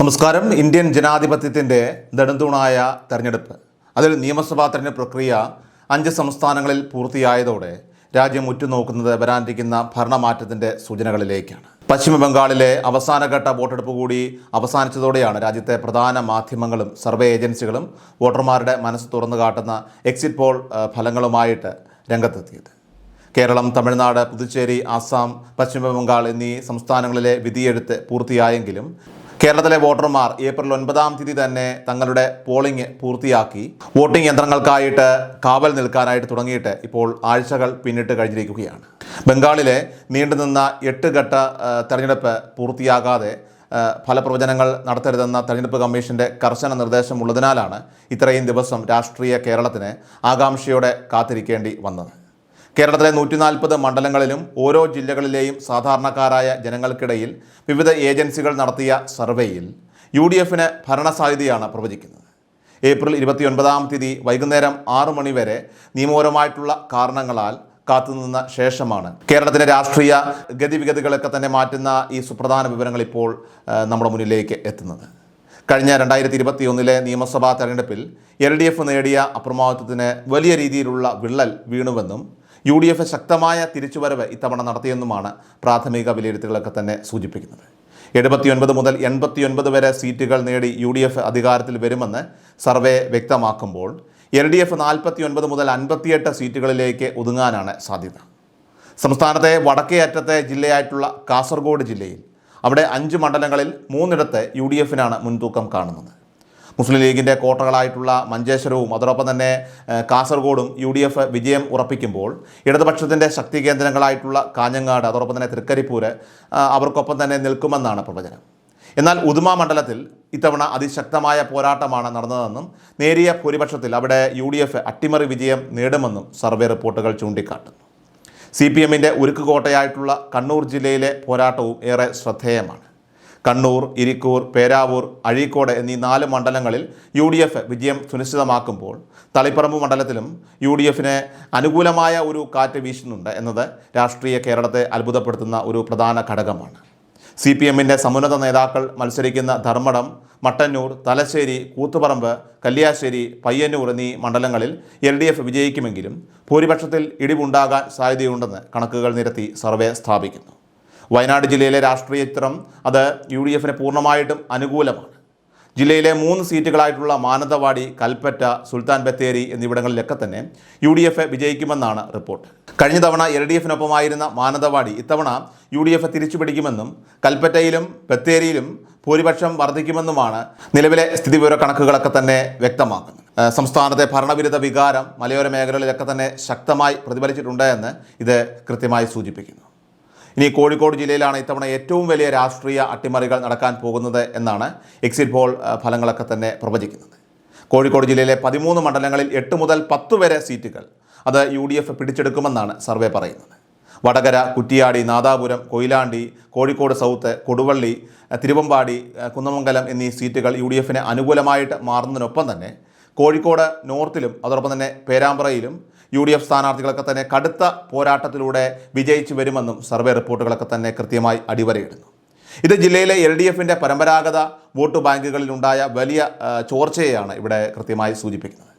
നമസ്കാരം. ഇന്ത്യൻ ജനാധിപത്യത്തിൻ്റെ നെടുന്തൂണായ തെരഞ്ഞെടുപ്പ്, അതിൽ നിയമസഭാ തെരഞ്ഞെടുപ്പ് പ്രക്രിയ 5 സംസ്ഥാനങ്ങളിൽ പൂർത്തിയായതോടെ രാജ്യം ഉറ്റുനോക്കുന്നത് വരാനിരിക്കുന്ന ഭരണമാറ്റത്തിൻ്റെ സൂചനകളിലേക്കാണ്. പശ്ചിമ ബംഗാളിലെ അവസാനഘട്ട വോട്ടെടുപ്പ് കൂടി അവസാനിച്ചതോടെയാണ് രാജ്യത്തെ പ്രധാന മാധ്യമങ്ങളും സർവേ ഏജൻസികളും വോട്ടർമാരുടെ മനസ്സ് തുറന്നു കാട്ടുന്ന എക്സിറ്റ് പോൾ ഫലങ്ങളുമായിട്ട് രംഗത്തെത്തിയത്. കേരളം, തമിഴ്നാട്, പുതുച്ചേരി, ആസാം, പശ്ചിമ ബംഗാൾ എന്നീ സംസ്ഥാനങ്ങളിലെ വിധിയെഴുത്ത് പൂർത്തിയായെങ്കിലും കേരളത്തിലെ വോട്ടർമാർ ഏപ്രിൽ 9-ാം തീയതി തന്നെ തങ്ങളുടെ പോളിംഗ് പൂർത്തിയാക്കി വോട്ടിംഗ് യന്ത്രങ്ങൾക്കായിട്ട് കാവൽ നിൽക്കാനായിട്ട് തുടങ്ങിയിട്ട് ഇപ്പോൾ ആഴ്ചകൾ പിന്നിട്ട് കഴിഞ്ഞിരിക്കുകയാണ്. ബംഗാളിലെ നീണ്ടുനിന്ന 8 ഘട്ട തെരഞ്ഞെടുപ്പ് പൂർത്തിയാകാതെ ഫലപ്രവചനങ്ങൾ നടത്തരുതെന്ന തെരഞ്ഞെടുപ്പ് കമ്മീഷൻ്റെ കർശന നിർദ്ദേശമുള്ളതിനാലാണ് ഇത്രയും ദിവസം രാഷ്ട്രീയ കേരളത്തിന് ആകാംക്ഷയോടെ കാത്തിരിക്കേണ്ടി വന്നത്. കേരളത്തിലെ 140 മണ്ഡലങ്ങളിലും ഓരോ ജില്ലകളിലെയും സാധാരണക്കാരായ ജനങ്ങൾക്കിടയിൽ വിവിധ ഏജൻസികൾ നടത്തിയ സർവേയിൽ UDFന് ഭരണസാധ്യതയാണ് പ്രവചിക്കുന്നത്. ഏപ്രിൽ 29-ാം തീയതി വൈകുന്നേരം 6 മണി വരെ നിയമപരമായിട്ടുള്ള കാരണങ്ങളാൽ കാത്തുനിന്ന ശേഷമാണ് കേരളത്തിലെ രാഷ്ട്രീയ ഗതിവിഗതികളൊക്കെ തന്നെ മാറ്റുന്ന ഈ സുപ്രധാന വിവരങ്ങൾ ഇപ്പോൾ നമ്മുടെ മുന്നിലേക്ക് എത്തുന്നത്. കഴിഞ്ഞ 2021 നിയമസഭാ തെരഞ്ഞെടുപ്പിൽ LDF നേടിയ അപ്രമാദിത്വത്തിന് വലിയ രീതിയിലുള്ള വിള്ളൽ വീണുവെന്നും UDF ശക്തമായ തിരിച്ചുവരവ് ഇത്തവണ നടത്തിയെന്നുമാണ് പ്രാഥമിക വിലയിരുത്തലുകളൊക്കെ തന്നെ സൂചിപ്പിക്കുന്നത്. 79 മുതൽ 89 വരെ സീറ്റുകൾ നേടി UDF അധികാരത്തിൽ വരുമെന്ന് സർവേ വ്യക്തമാക്കുമ്പോൾ LDF 49 മുതൽ 58 സീറ്റുകളിലേക്ക് ഒതുങ്ങാനാണ് സാധ്യത. സംസ്ഥാനത്തെ വടക്കേ അറ്റത്തെ ജില്ലയായിട്ടുള്ള കാസർഗോഡ് ജില്ലയിൽ അവിടെ 5 മണ്ഡലങ്ങളിൽ 3ഇടത്ത് UDFനാണ് മുൻതൂക്കം കാണുന്നത്. മുസ്ലിം ലീഗിൻ്റെ കോട്ടകളായിട്ടുള്ള മഞ്ചേശ്വരവും അതോടൊപ്പം തന്നെ കാസർഗോഡും UDF വിജയം ഉറപ്പിക്കുമ്പോൾ ഇടതുപക്ഷത്തിൻ്റെ ശക്തി കേന്ദ്രങ്ങളായിട്ടുള്ള കാഞ്ഞങ്ങാട് അതോടൊപ്പം തന്നെ തൃക്കരിപ്പൂര് അവർക്കൊപ്പം തന്നെ നിൽക്കുമെന്നാണ് പ്രവചനം. എന്നാൽ ഉദുമ മണ്ഡലത്തിൽ ഇത്തവണ അതിശക്തമായ പോരാട്ടമാണ് നടന്നതെന്നും നേരിയ ഭൂരിപക്ഷത്തിൽ അവിടെ UDF അട്ടിമറി വിജയം നേടുമെന്നും സർവേ റിപ്പോർട്ടുകൾ ചൂണ്ടിക്കാട്ടുന്നു. CPMൻ്റെ ഉരുക്കുകോട്ടയായിട്ടുള്ള കണ്ണൂർ ജില്ലയിലെ പോരാട്ടവും ഏറെ ശ്രദ്ധേയമാണ്. കണ്ണൂർ, ഇരിക്കൂർ, പേരാവൂർ, അഴീക്കോട് എന്നീ 4 മണ്ഡലങ്ങളിൽ UDF വിജയം സുനിശ്ചിതമാക്കുമ്പോൾ തളിപ്പറമ്പ് മണ്ഡലത്തിലും UDFന് അനുകൂലമായ ഒരു കാറ്റ് വീശുന്നുണ്ട് എന്നത് രാഷ്ട്രീയ കേരളത്തെ അത്ഭുതപ്പെടുത്തുന്ന ഒരു പ്രധാന ഘടകമാണ്. CPMൻ്റെ സമുന്നത നേതാക്കൾ മത്സരിക്കുന്ന ധർമ്മടം, മട്ടന്നൂർ, തലശ്ശേരി, കൂത്തുപറമ്പ്, കല്യാശ്ശേരി, പയ്യന്നൂർ എന്നീ മണ്ഡലങ്ങളിൽ LDF വിജയിക്കുമെങ്കിലും ഭൂരിപക്ഷത്തിൽ ഇടിവുണ്ടാകാൻ സാധ്യതയുണ്ടെന്ന് കണക്കുകൾ നിരത്തി സർവേ സ്ഥാപിക്കുന്നു. വയനാട് ജില്ലയിലെ രാഷ്ട്രീയ ചിത്രം അത് UDFന് പൂർണ്ണമായിട്ടും അനുകൂലമാണ്. ജില്ലയിലെ 3 സീറ്റുകളായിട്ടുള്ള മാനന്തവാടി, കൽപ്പറ്റ, സുൽത്താൻ ബത്തേരി എന്നിവിടങ്ങളിലൊക്കെ തന്നെ UDF വിജയിക്കുമെന്നാണ് റിപ്പോർട്ട്. കഴിഞ്ഞ തവണ LDFനൊപ്പമായിരുന്ന മാനന്തവാടി ഇത്തവണ UDF തിരിച്ചുപിടിക്കുമെന്നും കൽപ്പറ്റയിലും ബത്തേരിയിലും ഭൂരിപക്ഷം വർദ്ധിക്കുമെന്നുമാണ് നിലവിലെ സ്ഥിതിവിവര കണക്കുകളൊക്കെ തന്നെ വ്യക്തമാക്കുന്നത്. സംസ്ഥാനത്തെ ഭരണവിരുദ്ധ വികാരം മലയോര മേഖലകളിലൊക്കെ തന്നെ ശക്തമായി പ്രതിഫലിച്ചിട്ടുണ്ട് എന്ന് ഇത് കൃത്യമായി സൂചിപ്പിക്കുന്നു. ഇനി കോഴിക്കോട് ജില്ലയിലാണ് ഇത്തവണ ഏറ്റവും വലിയ രാഷ്ട്രീയ അട്ടിമറികൾ നടക്കാൻ പോകുന്നത് എന്നാണ് എക്സിറ്റ് പോൾ ഫലങ്ങളൊക്കെ തന്നെ പ്രവചിക്കുന്നത്. കോഴിക്കോട് ജില്ലയിലെ 13 മണ്ഡലങ്ങളിൽ 8 മുതൽ 10 വരെ സീറ്റുകൾ അത് UDF പിടിച്ചെടുക്കുമെന്നാണ് സർവേ പറയുന്നത്. വടകര, കുറ്റിയാടി, നാദാപുരം, കൊയിലാണ്ടി, കോഴിക്കോട് സൗത്ത്, കൊടുവള്ളി, തിരുവമ്പാടി, കുന്നമംഗലം എന്നീ സീറ്റുകൾ UDFന് അനുകൂലമായിട്ട് മാറുന്നതിനൊപ്പം തന്നെ കോഴിക്കോട് നോർത്തിലും അതോടൊപ്പം തന്നെ പേരാമ്പ്രയിലും UDF സ്ഥാനാർത്ഥികളൊക്കെ തന്നെ കടുത്ത പോരാട്ടത്തിലൂടെ വിജയിച്ചു വരുമെന്നും സർവേ റിപ്പോർട്ടുകളൊക്കെ തന്നെ കൃത്യമായി അടിവരയിടുന്നു. ഇത് ജില്ലയിലെ LDFൻ്റെ പരമ്പരാഗത വോട്ട് ബാങ്കുകളിലുണ്ടായ വലിയ ചോർച്ചയെയാണ് ഇവിടെ കൃത്യമായി സൂചിപ്പിക്കുന്നത്.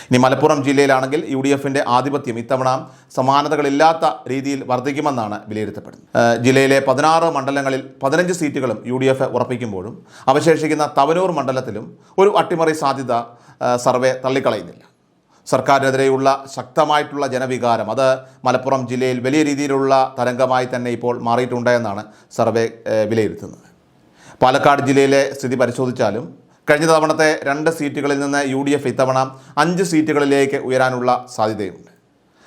ഇനി മലപ്പുറം ജില്ലയിലാണെങ്കിൽ UDFൻ്റെ ആധിപത്യം ഇത്തവണ സമാനതകളില്ലാത്ത രീതിയിൽ വർദ്ധിക്കുമെന്നാണ് വിലയിരുത്തപ്പെടുന്നത്. ജില്ലയിലെ 16 മണ്ഡലങ്ങളിൽ 15 സീറ്റുകളും UDF ഉറപ്പിക്കുമ്പോഴും അവശേഷിക്കുന്ന തവനൂർ മണ്ഡലത്തിലും ഒരു അട്ടിമറി സാധ്യത സർവേ തള്ളിക്കളയുന്നില്ല. സർക്കാരിനെതിരെയുള്ള ശക്തമായിട്ടുള്ള ജനവികാരം അത് മലപ്പുറം ജില്ലയിൽ വലിയ രീതിയിലുള്ള തരംഗമായി തന്നെ ഇപ്പോൾ മാറിയിട്ടുണ്ട് എന്നാണ് സർവേ വിലയിരുത്തുന്നത്. പാലക്കാട് ജില്ലയിലെ സ്ഥിതി പരിശോധിച്ചാലും കഴിഞ്ഞ തവണത്തെ 2 സീറ്റുകളിൽ നിന്ന് UDF ഇത്തവണ 5 സീറ്റുകളിലേക്ക് ഉയരാനുള്ള സാധ്യതയുണ്ട്.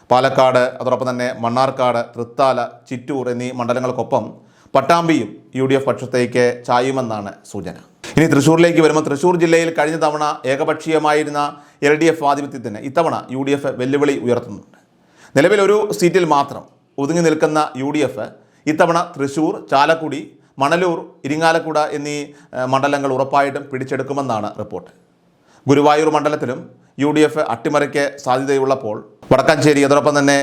പാലക്കാട് അതോടൊപ്പം തന്നെ മണ്ണാർക്കാട്, തൃത്താല, ചിറ്റൂർ എന്നീ മണ്ഡലങ്ങൾക്കൊപ്പം പട്ടാമ്പിയും UDF പക്ഷത്തേക്ക് ചായുമെന്നാണ് സൂചന. ഇനി തൃശ്ശൂരിലേക്ക് വരുമ്പോൾ തൃശ്ശൂർ ജില്ലയിൽ കഴിഞ്ഞ തവണ ഏകപക്ഷീയമായിരുന്ന LDF ആധിപത്യത്തിന് ഇത്തവണ UDF വെല്ലുവിളി ഉയർത്തുന്നുണ്ട്. നിലവിൽ ഒരു സീറ്റിൽ മാത്രം ഒതുങ്ങി നിൽക്കുന്ന UDF ഇത്തവണ തൃശ്ശൂർ, ചാലക്കുടി, മണലൂർ, ഇരിങ്ങാലക്കുട എന്നീ മണ്ഡലങ്ങൾ ഉറപ്പായിട്ടും പിടിച്ചെടുക്കുമെന്നാണ് റിപ്പോർട്ട്. ഗുരുവായൂർ മണ്ഡലത്തിലും UDF അട്ടിമറിക്ക് സാധ്യതയുള്ളപ്പോൾ വടക്കാഞ്ചേരി അതോടൊപ്പം തന്നെ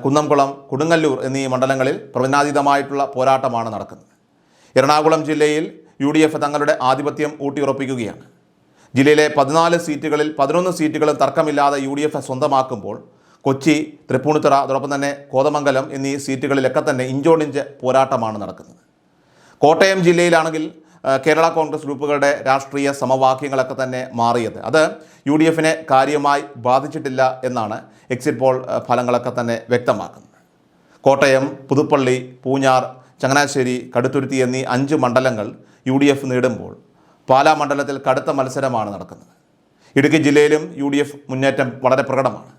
കുന്നംകുളം, കൊടുങ്ങല്ലൂർ എന്നീ മണ്ഡലങ്ങളിൽ പ്രവചനാതീതമായിട്ടുള്ള പോരാട്ടമാണ് നടക്കുന്നത്. എറണാകുളം ജില്ലയിൽ UDF തങ്ങളുടെ ആധിപത്യം ഊട്ടിയുറപ്പിക്കുകയാണ്. ജില്ലയിലെ 14 സീറ്റുകളിൽ 11 സീറ്റുകളും തർക്കമില്ലാതെ UDF സ്വന്തമാക്കുമ്പോൾ കൊച്ചി, തൃപ്പൂണിത്തുറ, അതോടൊപ്പം തന്നെ കോതമംഗലം എന്നീ സീറ്റുകളിലൊക്കെ തന്നെ ഇഞ്ചോടിഞ്ച് പോരാട്ടമാണ് നടക്കുന്നത്. കോട്ടയം ജില്ലയിലാണെങ്കിൽ കേരള കോൺഗ്രസ് ഗ്രൂപ്പുകളുടെ രാഷ്ട്രീയ സമവാക്യങ്ങളൊക്കെ തന്നെ മാറിയത് അത് UDF കാര്യമായി ബാധിച്ചിട്ടില്ല എന്നാണ് എക്സിറ്റ് പോൾ ഫലങ്ങളൊക്കെ തന്നെ വ്യക്തമാക്കുന്നത്. കോട്ടയം, പുതുപ്പള്ളി, പൂഞ്ഞാർ, ചങ്ങനാശ്ശേരി, കടുത്തുരുത്തി എന്നീ 5 മണ്ഡലങ്ങൾ UDF നേടുമ്പോൾ പാലാ മണ്ഡലത്തിൽ കടുത്ത മത്സരമാണ് നടക്കുന്നത്. ഇടുക്കി ജില്ലയിലും UDF മുന്നേറ്റം വളരെ പ്രകടമാണ്.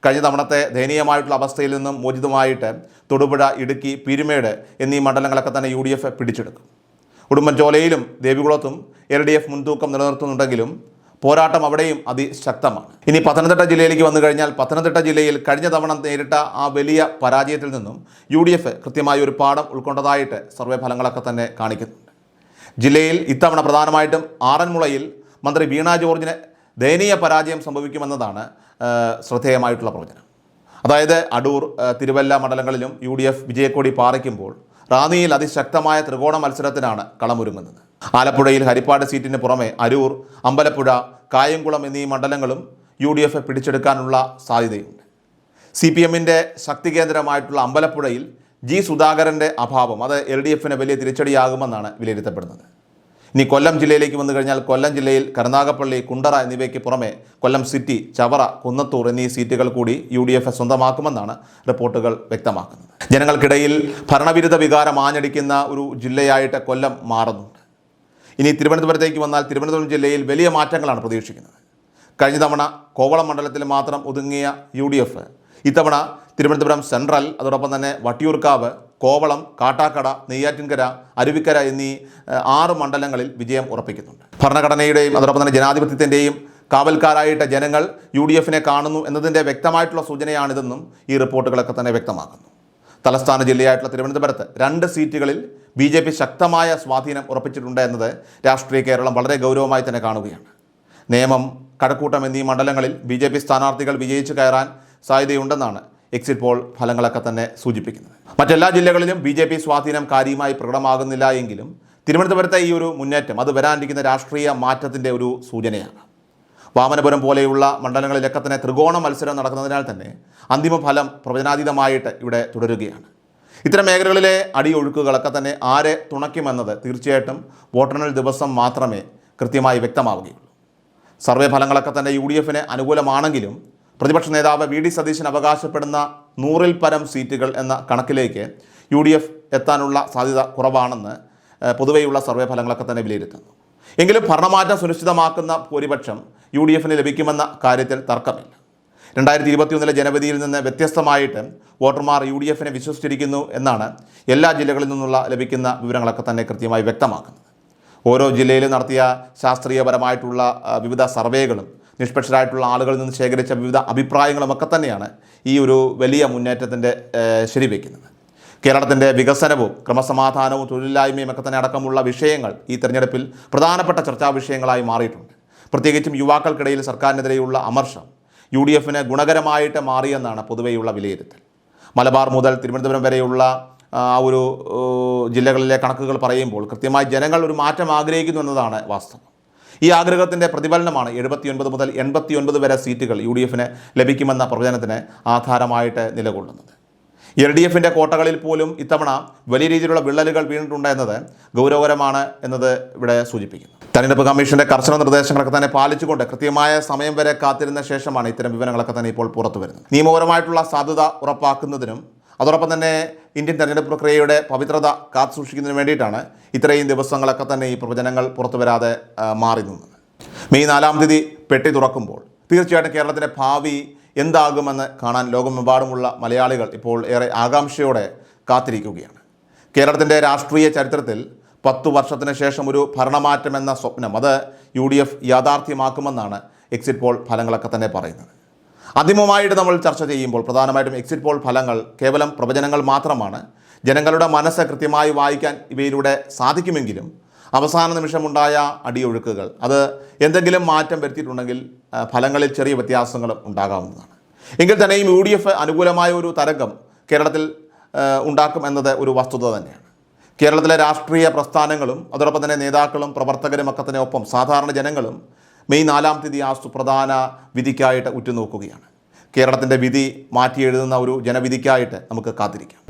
കഴിഞ്ഞ തവണത്തെ ദയനീയമായിട്ടുള്ള അവസ്ഥയിൽ നിന്നും മോചിതമായിട്ട് തൊടുപുഴ, ഇടുക്കി, പീരുമേട് എന്നീ മണ്ഡലങ്ങളൊക്കെ തന്നെ UDF പിടിച്ചെടുക്കും. ഉടുമ്പൻചോലയിലും ദേവികുളത്തും LDF മുൻതൂക്കം നിലനിർത്തുന്നുണ്ടെങ്കിലും പോരാട്ടം അവിടെയും അതിശക്തമാണ്. ഇനി പത്തനംതിട്ട ജില്ലയിലേക്ക് വന്നു കഴിഞ്ഞാൽ പത്തനംതിട്ട ജില്ലയിൽ കഴിഞ്ഞ തവണ നേരിട്ട ആ വലിയ പരാജയത്തിൽ നിന്നും UDF കൃത്യമായ ഒരു പാഠം ഉൾക്കൊണ്ടതായിട്ട് സർവേ ഫലങ്ങളൊക്കെ തന്നെ കാണിക്കുന്നുണ്ട്. ജില്ലയിൽ ഇത്തവണ പ്രധാനമായിട്ടും ആറന്മുളയിൽ മന്ത്രി വീണ ജോർജിന് ദയനീയ പരാജയം സംഭവിക്കുമെന്നതാണ് ശ്രദ്ധേയമായിട്ടുള്ള പ്രവചനം. അതായത് അടൂർ, തിരുവല്ല മണ്ഡലങ്ങളിലും UDF വിജയക്കൊടി പാറിക്കുമ്പോൾ റാന്നിയിൽ അതിശക്തമായ ത്രികോണ മത്സരത്തിനാണ് കളമൊരുങ്ങുന്നത്. ആലപ്പുഴയിൽ ഹരിപ്പാട് സീറ്റിന് പുറമെ അരൂർ, അമ്പലപ്പുഴ, കായംകുളം എന്നീ മണ്ഡലങ്ങളും UDF പിടിച്ചെടുക്കാനുള്ള സാധ്യതയുണ്ട്. CPMന്റെ ശക്തി കേന്ദ്രമായിട്ടുള്ള അമ്പലപ്പുഴയിൽ G സുധാകരൻ്റെ അഭാവം അത് LDF വലിയ തിരിച്ചടിയാകുമെന്നാണ് വിലയിരുത്തപ്പെടുന്നത്. ഇനി കൊല്ലം ജില്ലയിലേക്ക് വന്നു കഴിഞ്ഞാൽ കൊല്ലം ജില്ലയിൽ കരുനാഗപ്പള്ളി, കുണ്ടറ എന്നിവയ്ക്ക് പുറമെ കൊല്ലം സിറ്റി, ചവറ, കുന്നത്തൂർ എന്നീ സീറ്റുകൾ കൂടി UDF സ്വന്തമാക്കുമെന്നാണ് റിപ്പോർട്ടുകൾ വ്യക്തമാക്കുന്നത്. ജനങ്ങൾക്കിടയിൽ ഭരണവിരുദ്ധ വികാരം ആഞ്ഞടിക്കുന്ന ഒരു ജില്ലയായിട്ട് കൊല്ലം മാറുന്നുണ്ട്. ഇനി തിരുവനന്തപുരത്തേക്ക് വന്നാൽ തിരുവനന്തപുരം ജില്ലയിൽ വലിയ മാറ്റങ്ങളാണ് പ്രതീക്ഷിക്കുന്നത്. കഴിഞ്ഞ തവണ കോവളം മണ്ഡലത്തിൽ മാത്രം ഒതുങ്ങിയ UDF ഇത്തവണ തിരുവനന്തപുരം സെൻട്രൽ, അതോടൊപ്പം തന്നെ വട്ടിയൂർക്കാവ്, കോവളം, കാട്ടാക്കട, നെയ്യാറ്റിൻകര, അരുവിക്കര എന്നീ 6 മണ്ഡലങ്ങളിൽ വിജയം ഉറപ്പിക്കുന്നുണ്ട്. ഭരണഘടനയുടെയും അതോടൊപ്പം തന്നെ ജനാധിപത്യത്തിൻ്റെയും കാവൽക്കാരായിട്ട് ജനങ്ങൾ UDF കാണുന്നു എന്നതിൻ്റെ വ്യക്തമായിട്ടുള്ള സൂചനയാണിതെന്നും ഈ റിപ്പോർട്ടുകളൊക്കെ തന്നെ വ്യക്തമാക്കുന്നു. തലസ്ഥാന ജില്ലയായിട്ടുള്ള തിരുവനന്തപുരത്ത് 2 സീറ്റുകളിൽ BJP ശക്തമായ സ്വാധീനം ഉറപ്പിച്ചിട്ടുണ്ട് എന്നത് രാഷ്ട്രീയ കേരളം വളരെ ഗൗരവമായി തന്നെ കാണുകയാണ്. നേമം, കഴക്കൂട്ടം എന്നീ മണ്ഡലങ്ങളിൽ BJP സ്ഥാനാർത്ഥികൾ വിജയിച്ചു കയറാൻ സാധ്യതയുണ്ടെന്നാണ് എക്സിറ്റ് പോൾ ഫലങ്ങളൊക്കെ തന്നെ സൂചിപ്പിക്കുന്നത്. മറ്റെല്ലാ ജില്ലകളിലും BJP സ്വാധീനം കാര്യമായി പ്രകടമാകുന്നില്ല എങ്കിലും തിരുവനന്തപുരത്തെ ഈ ഒരു മുന്നേറ്റം അത് വരാനിരിക്കുന്ന രാഷ്ട്രീയ മാറ്റത്തിൻ്റെ ഒരു സൂചനയാണ്. വാമനപുരം പോലെയുള്ള മണ്ഡലങ്ങളിലൊക്കെ തന്നെ ത്രികോണ മത്സരം നടക്കുന്നതിനാൽ തന്നെ അന്തിമ ഫലം പ്രവചനാതീതമായിട്ട് ഇവിടെ തുടരുകയാണ്. ഇത്തരം മേഖലകളിലെ അടിയൊഴുക്കുകളൊക്കെ തന്നെ ആരെ തുണയ്ക്കുമെന്നത് തീർച്ചയായിട്ടും വോട്ടെണ്ണൽ ദിവസം മാത്രമേ കൃത്യമായി വ്യക്തമാവുകയുള്ളൂ. സർവേ ഫലങ്ങളൊക്കെ തന്നെ UDF അനുകൂലമാണെങ്കിലും പ്രതിപക്ഷ നേതാവ് VD സതീശൻ അവകാശപ്പെടുന്ന 100-ൽ പരം സീറ്റുകൾ എന്ന കണക്കിലേക്ക് UDF എത്താനുള്ള സാധ്യത കുറവാണെന്ന് പൊതുവെയുള്ള സർവേ ഫലങ്ങളൊക്കെ തന്നെ വിലയിരുത്തുന്നു. എങ്കിലും ഭരണമാറ്റം സുനിശ്ചിതമാക്കുന്ന ഭൂരിപക്ഷം UDF ലഭിക്കുമെന്ന കാര്യത്തിൽ തർക്കമില്ല. 2021 ജനവിധിയിൽ നിന്ന് വ്യത്യസ്തമായിട്ട് വോട്ടർമാർ UDF വിശ്വസിച്ചിരിക്കുന്നു എന്നാണ് എല്ലാ ജില്ലകളിൽ നിന്നുള്ള ലഭിക്കുന്ന വിവരങ്ങളൊക്കെ തന്നെ കൃത്യമായി വ്യക്തമാക്കുന്നത്. ഓരോ ജില്ലയിലും നടത്തിയ ശാസ്ത്രീയപരമായിട്ടുള്ള വിവിധ സർവേകളും നിഷ്പക്ഷരായിട്ടുള്ള ആളുകളിൽ നിന്ന് ശേഖരിച്ച വിവിധ അഭിപ്രായങ്ങളുമൊക്കെ തന്നെയാണ് ഈ ഒരു വലിയ മുന്നേറ്റത്തിൻ്റെ ശരിവെക്കുന്നത്. കേരളത്തിൻ്റെ വികസനവും ക്രമസമാധാനവും തൊഴിലില്ലായ്മയും ഒക്കെ തന്നെ അടക്കമുള്ള വിഷയങ്ങൾ ഈ തെരഞ്ഞെടുപ്പിൽ പ്രധാനപ്പെട്ട ചർച്ചാ വിഷയങ്ങളായി മാറിയിട്ടുണ്ട്. പ്രത്യേകിച്ചും യുവാക്കൾക്കിടയിൽ സർക്കാരിനെതിരെയുള്ള അമർഷം UDF ഗുണകരമായിട്ട് മാറിയെന്നാണ് പൊതുവെയുള്ള വിലയിരുത്തൽ. മലബാർ മുതൽ തിരുവനന്തപുരം വരെയുള്ള ഒരു ജില്ലകളിലെ കണക്കുകൾ പറയുമ്പോൾ കൃത്യമായി ജനങ്ങൾ ഒരു മാറ്റം ആഗ്രഹിക്കുന്നു എന്നതാണ് വാസ്തവം. ഈ ആഗ്രഹത്തിൻ്റെ പ്രതിഫലനമാണ് 79 മുതൽ 89 വരെ സീറ്റുകൾ UDF ലഭിക്കുമെന്ന പ്രവചനത്തിന് ആധാരമായിട്ട് നിലകൊള്ളുന്നത്. LDF കോട്ടകളിൽ പോലും ഇത്തവണ വലിയ രീതിയിലുള്ള വിള്ളലുകൾ വീണിട്ടുണ്ട് എന്നത് ഗൗരവകരമാണ് എന്നത് ഇവിടെ സൂചിപ്പിക്കുന്നു. തെരഞ്ഞെടുപ്പ് കമ്മീഷന്റെ കർശന നിർദ്ദേശങ്ങളൊക്കെ തന്നെ പാലിച്ചുകൊണ്ട് കൃത്യമായ സമയം വരെ കാത്തിരുന്ന ശേഷമാണ് ഇത്തരം വിവരങ്ങളൊക്കെ തന്നെ ഇപ്പോൾ പുറത്തു വരുന്നത്. നിയമപരമായിട്ടുള്ള സാധുത ഉറപ്പാക്കുന്നതിനും അതോടൊപ്പം തന്നെ ഇന്ത്യൻ തെരഞ്ഞെടുപ്പ് പ്രക്രിയയുടെ പവിത്രത കാത്തുസൂക്ഷിക്കുന്നതിന് വേണ്ടിയിട്ടാണ് ഇത്രയും ദിവസങ്ങളൊക്കെ തന്നെ ഈ പ്രവചനങ്ങൾ പുറത്തു വരാതെ മാറി നിന്നത്. മെയ് 4-ാം തീയതി പെട്ടി തുറക്കുമ്പോൾ തീർച്ചയായിട്ടും കേരളത്തിൻ്റെ ഭാവി എന്താകുമെന്ന് കാണാൻ ലോകമെമ്പാടുമുള്ള മലയാളികൾ ഇപ്പോൾ ഏറെ ആകാംക്ഷയോടെ കാത്തിരിക്കുകയാണ്. കേരളത്തിൻ്റെ രാഷ്ട്രീയ ചരിത്രത്തിൽ 10 വർഷത്തിന് ശേഷം ഒരു ഭരണമാറ്റം എന്ന സ്വപ്നം അത് UDF യാഥാർത്ഥ്യമാക്കുമെന്നാണ് എക്സിറ്റ് പോൾ ഫലങ്ങളൊക്കെ തന്നെ പറയുന്നത്. അന്തിമമായിട്ട് നമ്മൾ ചർച്ച ചെയ്യുമ്പോൾ പ്രധാനമായിട്ടും എക്സിറ്റ് പോൾ ഫലങ്ങൾ കേവലം പ്രവചനങ്ങൾ മാത്രമാണ്. ജനങ്ങളുടെ മനസ്സ് കൃത്യമായി വായിക്കാൻ ഇവയിലൂടെ സാധിക്കുമെങ്കിലും അവസാന നിമിഷമുണ്ടായ അടിയൊഴുക്കുകൾ അത് എന്തെങ്കിലും മാറ്റം വരുത്തിയിട്ടുണ്ടെങ്കിൽ ഫലങ്ങളിൽ ചെറിയ വ്യത്യാസങ്ങളും ഉണ്ടാകാവുന്നതാണ്. എങ്കിൽ തന്നെയും UDF അനുകൂലമായ ഒരു തരംഗം കേരളത്തിൽ ഉണ്ടാക്കും എന്നത് ഒരു വസ്തുത തന്നെയാണ്. കേരളത്തിലെ രാഷ്ട്രീയ പ്രസ്ഥാനങ്ങളും അതോടൊപ്പം തന്നെ നേതാക്കളും പ്രവർത്തകരും ഒക്കെ തന്നെ ഒപ്പം സാധാരണ ജനങ്ങളും മെയ് 4-ാം തീയതി ആ സുപ്രധാന വിധിക്കായിട്ട് ഉറ്റുനോക്കുകയാണ്. കേരളത്തിൻ്റെ വിധി മാറ്റി എഴുതുന്ന ഒരു ജനവിധിക്കായിട്ട് നമുക്ക് കാത്തിരിക്കാം.